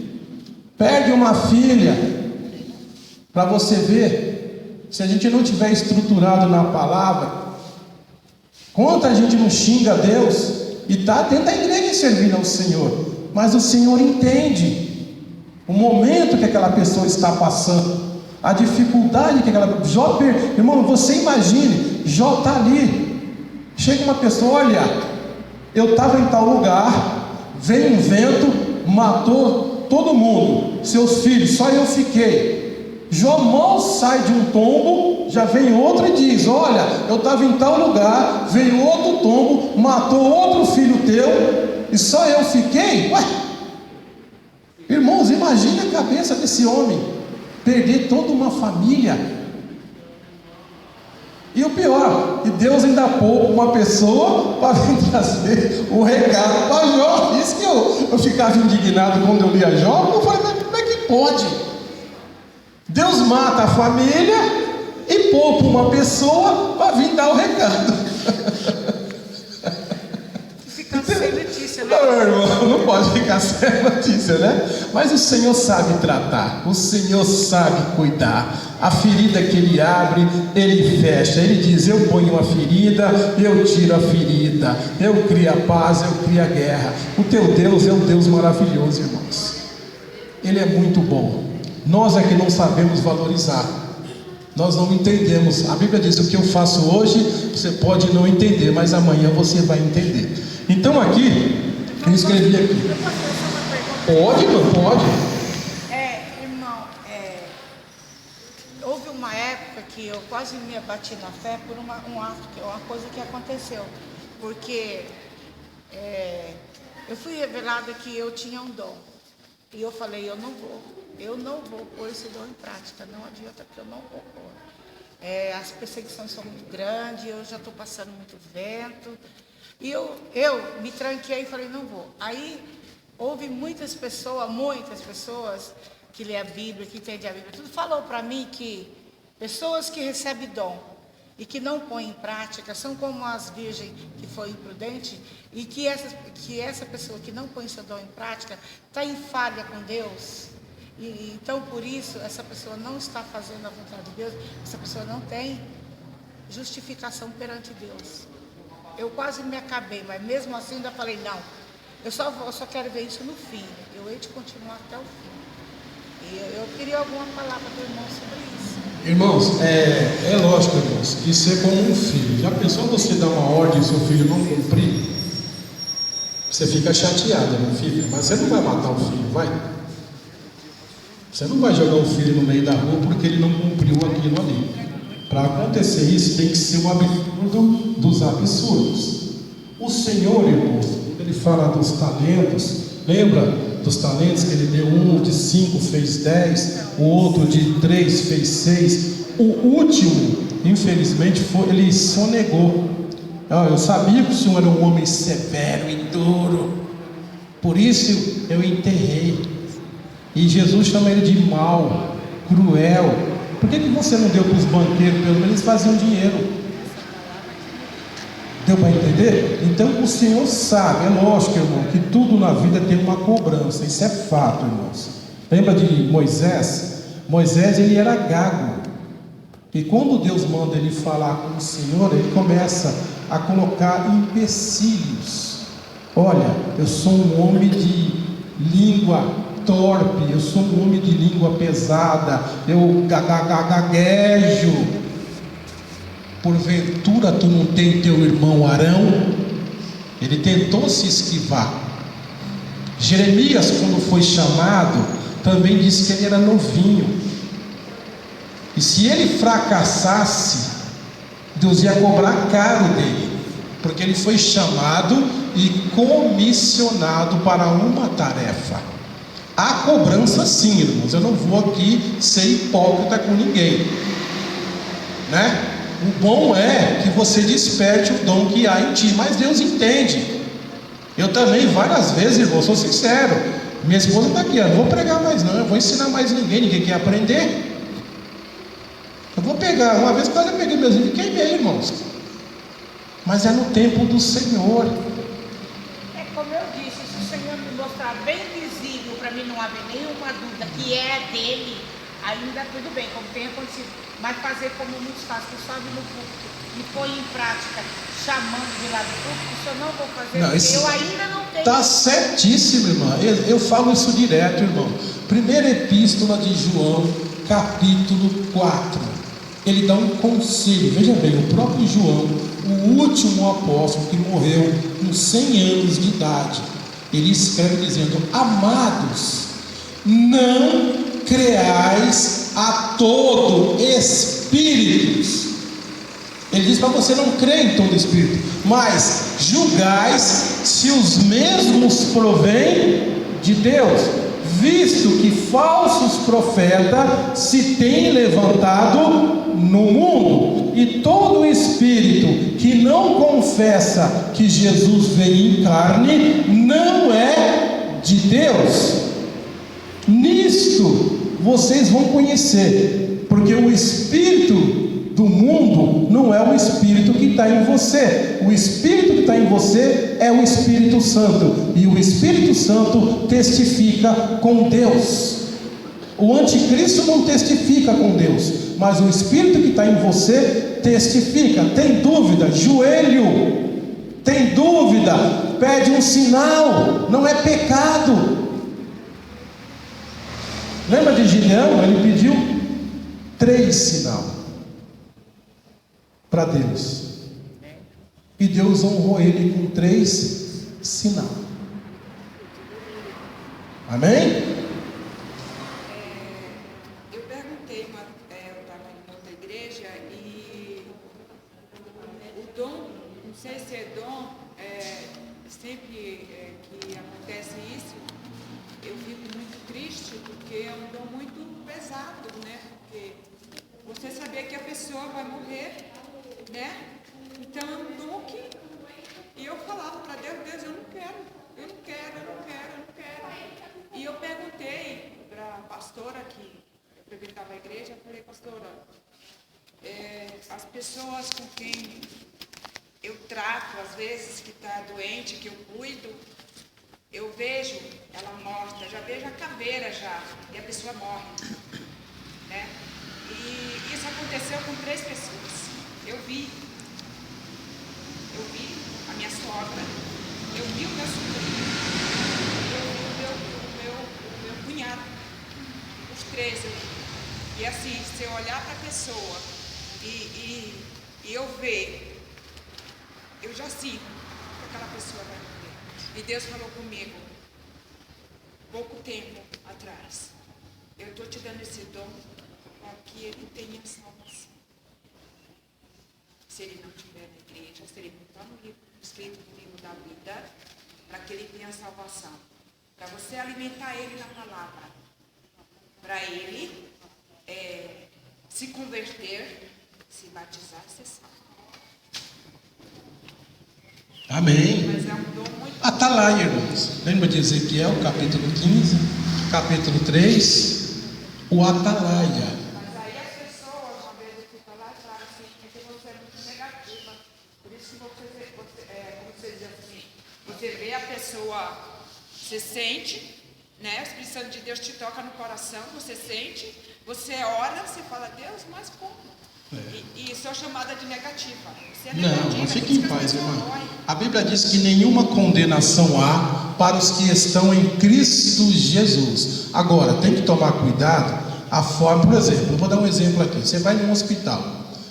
perde uma filha, para você ver, se a gente não tiver estruturado na palavra, quanta gente não xinga Deus e está dentro da igreja servindo ao Senhor, mas o Senhor entende o momento que aquela pessoa está passando, a dificuldade que aquela Jó, irmão, você imagine, Jó está ali. Chega uma pessoa: olha, eu estava em tal lugar, veio um vento, matou todo mundo, seus filhos, só eu fiquei. Jó mal sai de um tombo, já vem outro e diz: olha, eu estava em tal lugar, veio outro tombo, matou outro filho teu, e só eu fiquei. Ué, irmãos, imagine a cabeça desse homem, perder toda uma família. E o pior, que Deus ainda poupa uma pessoa para vir trazer o recado para Jó. Isso que eu ficava indignado quando eu lia Jó. Eu falei: mas como é que pode? Deus mata a família e poupa uma pessoa para vir dar o recado. Fica sem notícia, né? Não, irmão, não pode ficar sem notícia, né? Mas o Senhor sabe tratar, o Senhor sabe cuidar. A ferida que Ele abre, Ele fecha. Ele diz: eu ponho a ferida, eu tiro a ferida, eu crio a paz, eu crio a guerra. O teu Deus é um Deus maravilhoso, irmãos. Ele é muito bom. Nós é que não sabemos valorizar, nós não entendemos. A Bíblia diz: o que eu faço hoje, você pode não entender, mas amanhã você vai entender. Então aqui, eu escrevi aqui. Eu posso fazer uma pergunta? Pode, irmão, pode. Irmão, houve uma época que eu quase me abati na fé por uma coisa que aconteceu. Porque eu fui revelada que eu tinha um dom. E eu falei: eu não vou pôr esse dom em prática, não adianta, porque eu não vou pôr. As perseguições são muito grandes, eu já estou passando muito vento. E eu me tranquei e falei: não vou. Aí houve muitas pessoas que lê a Bíblia, que entendem a Bíblia, tudo falou para mim que pessoas que recebem dom e que não põem em prática são como as virgens que foi imprudente, e que essa pessoa que não põe seu dom em prática está em falha com Deus. E então, por isso, essa pessoa não está fazendo a vontade de Deus, essa pessoa não tem justificação perante Deus. Eu quase me acabei, mas mesmo assim ainda falei: não, eu só quero ver isso no fim, eu hei de continuar até o fim. E eu queria alguma palavra do irmão sobre isso. Irmãos, é lógico, irmãos, que isso é como um filho. Já pensou você dar uma ordem e seu filho não cumprir? Você fica chateado, meu filho, mas você não vai matar o filho, vai? Você não vai jogar o filho no meio da rua porque ele não cumpriu aquilo ali. Para acontecer isso, tem que ser um absurdo dos absurdos. O Senhor, irmãos, quando Ele fala dos talentos, lembra dos talentos que Ele deu? Um de 5 fez 10, o outro de 3 fez 6. O último infelizmente, ele sonegou. Eu sabia que o Senhor era um homem severo e duro, por isso eu enterrei. E Jesus chama ele de mau, cruel. Por que você não deu para os banqueiros? Pelo menos eles faziam dinheiro. Deu para entender? Então o Senhor sabe, é lógico, irmão, que tudo na vida tem uma cobrança. Isso é fato, irmãos. Lembra de Moisés? Moisés, ele era gago. E quando Deus manda ele falar com o Senhor, ele começa a colocar empecilhos. Olha, eu sou um homem de língua torpe, eu sou um homem de língua pesada, eu gaguejo. Porventura tu não tem teu irmão Arão? Ele tentou se esquivar. Jeremias, quando foi chamado, também disse que ele era novinho. E se ele fracassasse, Deus ia cobrar caro dele, porque ele foi chamado e comissionado para uma tarefa. Há cobrança sim, irmãos. Eu não vou aqui ser hipócrita com ninguém, né? O bom é que você desperte o dom que há em ti, mas Deus entende. Eu também várias vezes, irmão, sou sincero. Minha esposa está aqui, eu não vou pregar mais não, eu vou ensinar mais ninguém quer aprender. Eu vou pegar, uma vez que eu peguei meus livros e queimei, irmãos. Mas é no tempo do Senhor. É como eu disse, se o Senhor me mostrar bem visível, para mim não haver nenhuma dúvida que é dele, ainda tudo bem, como tem acontecido. Mas fazer como muitos fazem, que sobe no púlpito e põe em prática, chamando de lá do púlpito, isso eu não vou fazer, não, porque eu ainda não tenho. Está certíssimo, irmã. Eu falo isso direto, irmão. Primeira epístola de João, capítulo 4. Ele dá um conselho. Veja bem, o próprio João, o último apóstolo que morreu com 100 anos de idade, ele escreve dizendo: amados, não creais a todo espírito. Ele diz para você não crer em todo espírito, mas julgais se os mesmos provêm de Deus, visto que falsos profetas se têm levantado no mundo, e todo espírito que não confessa que Jesus veio em carne não é de Deus. Nisto vocês vão conhecer, porque o espírito do mundo não é o espírito que está em você. O espírito que está em você é o Espírito Santo, e o Espírito Santo testifica com Deus. O anticristo não testifica com Deus, mas o espírito que está em você testifica. Tem dúvida? Joelho. Tem dúvida? Pede um sinal. Não é pecado. Lembra de Gideão? Ele pediu 3 sinais para Deus, e Deus honrou ele com 3 sinais. Amém? Eu perguntei, eu estava em outra igreja, e o dom, não sei se é dom, sempre que acontece isso, eu fico muito triste, porque é um dom muito pesado, né? Porque você saber que a pessoa vai morrer, né? Então é um dom que... E eu falava para Deus: Deus, eu não quero. E eu perguntei para a pastora que frequentava a igreja, eu falei: pastora, as pessoas com quem eu trato, às vezes, que está doente, que eu cuido, eu vejo ela morta, já vejo a caveira já, e a pessoa morre, né? E isso aconteceu com 3 pessoas. Eu vi a minha sogra, eu vi o meu sobrinho, eu vi o meu cunhado, os 3 eu vi. E assim, se eu olhar para a pessoa e eu ver, eu já sinto que aquela pessoa vai morrer. E Deus falou comigo, pouco tempo atrás: eu estou te dando esse dom para que ele tenha salvação. Se ele não estiver na igreja, se ele não está escrito no livro da vida, para que ele tenha salvação. Para você alimentar ele na palavra, para ele se converter Se batizar, você sabe. Amém. Mas é um dom muito... Atalaia, irmãos. Lembra de Ezequiel, capítulo 15, capítulo 3? O atalaia. Mas aí as pessoas, uma vez eu fui falar, falaram assim, é que você é muito negativa. Por isso que como você diz assim, você vê a pessoa, você sente, né? O Espírito Santo de Deus te toca no coração, você sente, você ora, você fala, Deus, mas como? E sou chamada de negativa. Você é negativa, Não, fique por isso em que as paz, pessoas irmão. morrem. A Bíblia diz que nenhuma condenação há para os que estão em Cristo Jesus. Agora, tem que tomar cuidado a forma, por exemplo, eu vou dar um exemplo aqui. Você vai num hospital,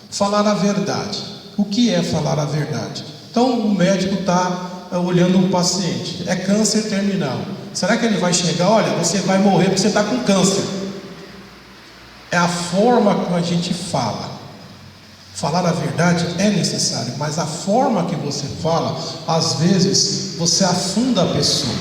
falar a verdade. O que é falar a verdade? Então, o médico está olhando um paciente, é câncer terminal. Será que ele vai chegar, olha, você vai morrer porque você está com câncer? É a forma como a gente fala. Falar a verdade é necessário, mas a forma que você fala, às vezes, você afunda a pessoa.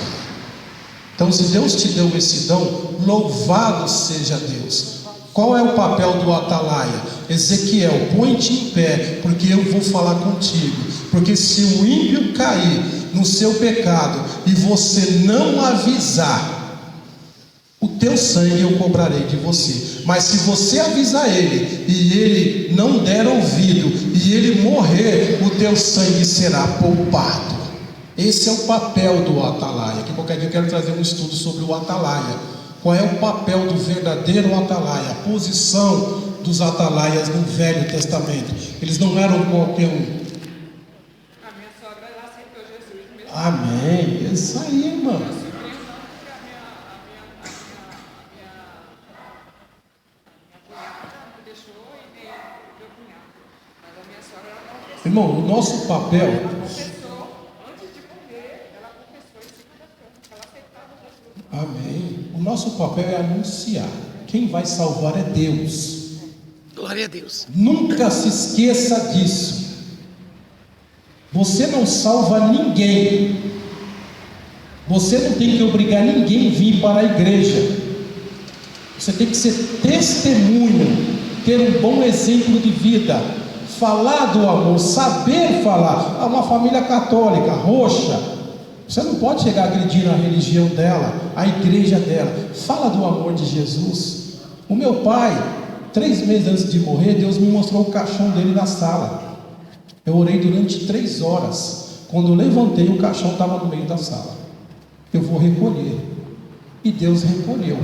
Então, se Deus te deu esse dom, louvado seja Deus. Qual é o papel do atalaia? Ezequiel, põe-te em pé, porque eu vou falar contigo. Porque se o ímpio cair no seu pecado e você não avisar, o teu sangue eu cobrarei de você. Mas se você avisar ele e ele não der ouvido e ele morrer, o teu sangue será poupado. Esse é o papel do atalaia. Que qualquer dia eu quero trazer um estudo sobre o atalaia. Qual é o papel do verdadeiro atalaia? A posição dos atalaias no Velho Testamento. Eles não eram qualquer um. A minha sogra, ela aceitou Jesus mesmo. Amém. Isso aí, irmão. Irmão, o nosso papel, amém. O nosso papel é anunciar. Quem vai salvar é Deus. Glória a Deus. Nunca se esqueça disso. Você não salva ninguém. Você não tem que obrigar ninguém a vir para a igreja. Você tem que ser testemunho, ter um bom exemplo de vida, falar do amor, saber falar. Uma família católica, roxa, você não pode chegar agredindo a religião dela, a igreja dela. Fala do amor de Jesus. O meu pai, 3 meses antes de morrer, Deus me mostrou o caixão dele na sala. Eu orei durante 3 horas. Quando eu levantei, o caixão estava no meio da sala. Eu vou recolher. E Deus recolheu.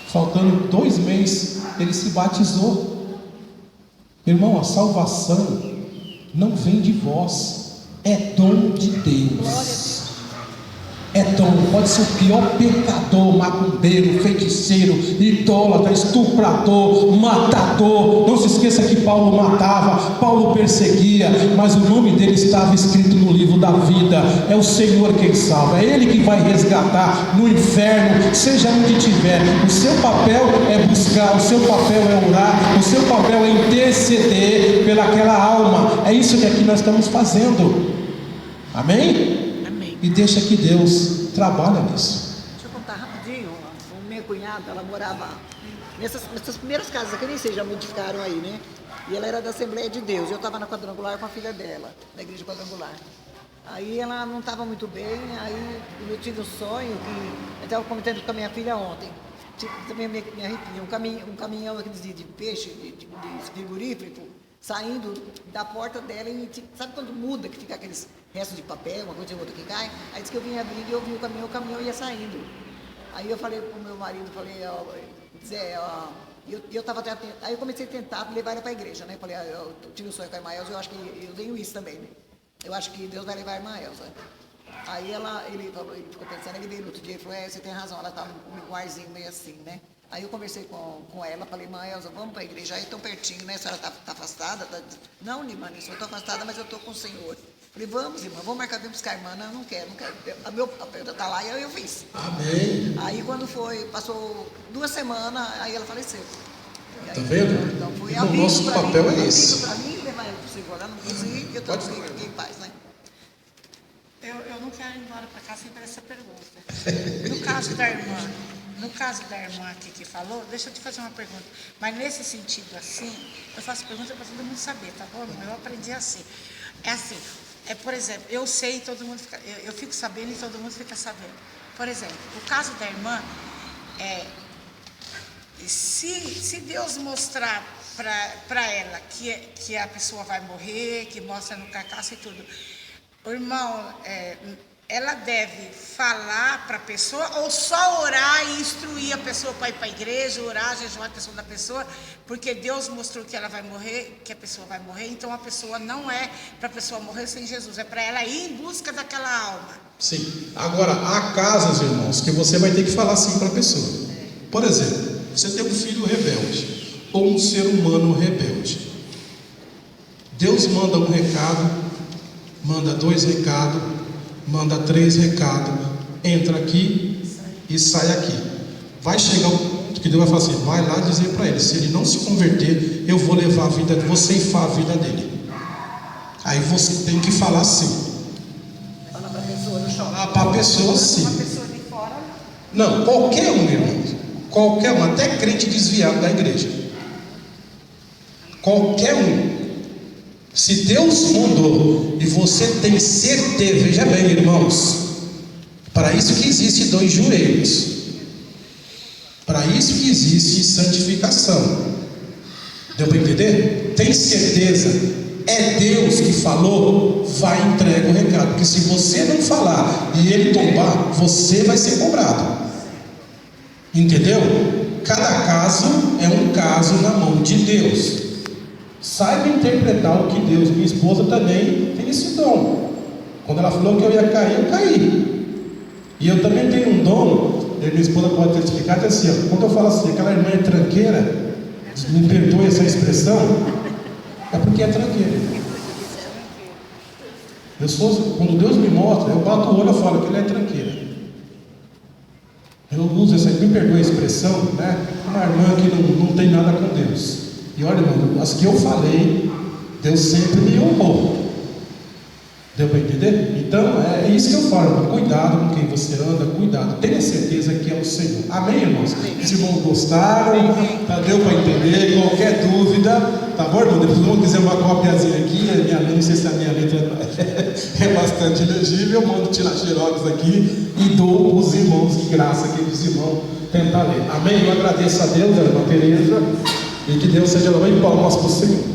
Faltando 2 meses, ele se batizou. Irmão, a salvação não vem de vós, é dom de Deus. É dom. Pode ser o pior pecador, macumbeiro, feiticeiro, idólatra, estuprador, matador. Não se esqueça que Paulo matava, Paulo perseguia, mas o nome dele estava escrito no livro da vida. É o Senhor quem salva, é Ele que vai resgatar no inferno, seja onde estiver. O seu papel é buscar, o seu papel é orar, o seu papel é interceder pelaquela alma. É isso que aqui nós estamos fazendo. Amém? E deixa que Deus trabalhe nisso. Deixa eu contar rapidinho. A minha cunhada, ela morava nessas primeiras casas que nem sei, já modificaram aí, né? E ela era da Assembleia de Deus. Eu estava na quadrangular com a filha dela, na igreja quadrangular. Aí ela não estava muito bem, aí eu tive um sonho que eu estava comentando com a minha filha ontem. Também me arrepia. Um caminhão de peixe, de frigorífico, saindo da porta dela e sabe quando muda, que fica aqueles restos de papel, uma coisa ou outra que cai? Aí disse que eu vinha abrindo e eu vi o caminhão ia saindo. Aí eu falei pro meu marido, Zé, eu estava aí eu comecei a tentar levar ela para a igreja, né? Falei, eu tive um sonho com a irmã Elza, eu acho que eu tenho isso também, né? Eu acho que Deus vai levar a irmã Elza. Aí ele ficou pensando, ele veio no outro dia e falou, você tem razão, ela está num arzinho meio assim, né? Aí eu conversei com ela, falei, irmã Elza, vamos para a igreja, aí tão pertinho, né? A senhora está afastada? Não, irmã, eu estou afastada, mas eu estou com o Senhor. Falei, vamos, irmã, vamos marcar, vamos buscar a irmã. Não, não quero. A meu papel está lá e eu fiz. Amém. Aí quando passou 2 semanas, aí ela faleceu. Tá vendo? Então foi o nosso papel é esse. para mim, levar ela para o Senhor, ela não quis ir, eu fiquei em paz, né? Eu não quero ir embora para casa sem fazer essa pergunta. No caso da irmã, no caso da irmã aqui que falou, deixa eu te fazer uma pergunta. Mas nesse sentido assim, eu faço pergunta para todo mundo saber, tá bom? Eu aprendi assim. É assim, por exemplo, eu sei e todo mundo fica, eu fico sabendo e todo mundo fica sabendo. Por exemplo, o caso da irmã, se Deus mostrar para ela que a pessoa vai morrer, que mostra no carcaço e tudo, o irmão, ela deve falar para a pessoa ou só orar e instruir a pessoa para ir para a igreja, orar, jejuar a pessoa da pessoa, porque Deus mostrou que ela vai morrer, que a pessoa vai morrer, então a pessoa não é para a pessoa morrer sem Jesus, é para ela ir em busca daquela alma. Sim. Agora, há casos, irmãos, que você vai ter que falar assim para a pessoa. Por exemplo, você tem um filho rebelde ou um ser humano rebelde. Deus manda um recado, manda 2 recados, manda 3 recados, entra aqui e sai aqui. Vai chegar um ponto que Deus vai falar assim, vai lá dizer para ele, se ele não se converter, eu vou levar a vida, vou ceifar a vida dele. Aí você tem que falar assim. Fala para a pessoa no chão. Falar para a pessoa sim. Uma pessoa de fora, Não, qualquer um, irmão. Qualquer um, até crente desviado da igreja. Qualquer um. Se Deus mandou e você tem certeza, veja bem, irmãos, para isso que existe 2 joelhos, para isso que existe santificação. Deu para entender? Tem certeza? É Deus que falou, vai e entrega o recado, porque se você não falar e ele tombar, você vai ser cobrado. Entendeu? Cada caso é um caso na mão de Deus. Saiba interpretar o que Deus. Minha esposa também tem esse dom. Quando ela falou que eu ia cair, eu caí. E eu também tenho um dom, e minha esposa pode testificar, assim, ó, quando eu falo assim, aquela irmã é tranqueira, me perdoe essa expressão, é porque é tranqueira. Quando Deus me mostra, eu bato o olho e falo que ele é tranqueira. Eu uso essa, me perdoe a expressão, né? Uma irmã que não tem nada com Deus. E olha, irmão, as que eu falei, Deus sempre me honrou. Deu para entender? Então, é isso que eu falo. Cuidado com quem você anda, cuidado. Tenha certeza que é o Senhor. Amém, irmãos? Os irmãos gostaram? Tá, deu para entender? Qualquer dúvida, tá bom, irmão? Depois vamos dizer uma copiazinha aqui. Não sei se a minha letra é bastante legível. Eu mando tirar xerox aqui e dou os irmãos de graça, aqueles irmãos tentar ler. Amém? Eu agradeço a Deus, a irmã Tereza, e que Deus seja louvado em palmas para o Senhor.